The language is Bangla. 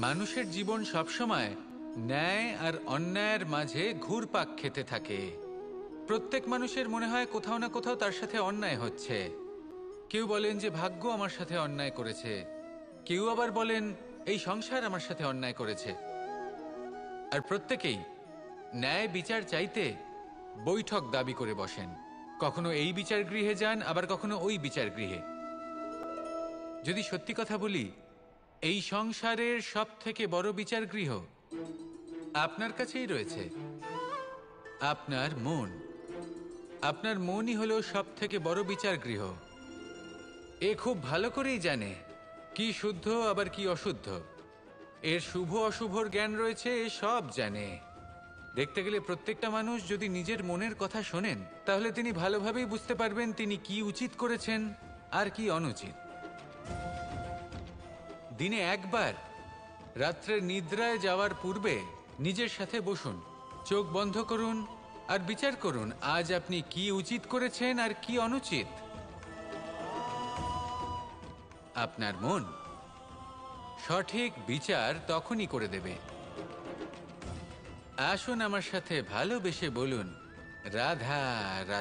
মানুষের জীবন সবসময় ন্যায় আর অন্যায়ের মাঝে ঘুরপাক খেতে থাকে। প্রত্যেক মানুষের মনে হয় কোথাও না কোথাও তার সাথে অন্যায় হচ্ছে। কেউ বলেন যে ভাগ্য আমার সাথে অন্যায় করেছে, কেউ আবার বলেন এই সংসার আমার সাথে অন্যায় করেছে। আর প্রত্যেকেই ন্যায় বিচার চাইতে বৈঠক দাবি করে বসেন। কখনো এই বিচার গৃহে যান, আবার কখনো ওই বিচার গৃহে। যদি সত্যি কথা বলি, এই সংসারের সব থেকে বড় বিচার গৃহ আপনার কাছেই রয়েছে, আপনার মন। আপনার মনই হলো সব থেকে বড় বিচার গৃহ। এ খুব ভালো করেই জানে কি শুদ্ধ আবার কি অশুদ্ধ, এর শুভ অশুভর জ্ঞান রয়েছে, এ সব জানে। দেখতে গেলে প্রত্যেকটা মানুষ যদি নিজের মনের কথা শোনেন, তাহলে তিনি ভালোভাবেই বুঝতে পারবেন তিনি কি উচিত করেছেন আর কি অনুচিত। দিনে একবার রাত্রে নিদ্রায় যাওয়ার পূর্বে নিজের সাথে বসুন, চোখ বন্ধ করুন আর বিচার করুন আজ আপনি কি উচিত করেছেন আর কি অনুচিত। আপনার মন সঠিক বিচার তখনই করে দেবে। আসুন আমার সাথে ভালোবেসে বলুন, রাধা রাধা।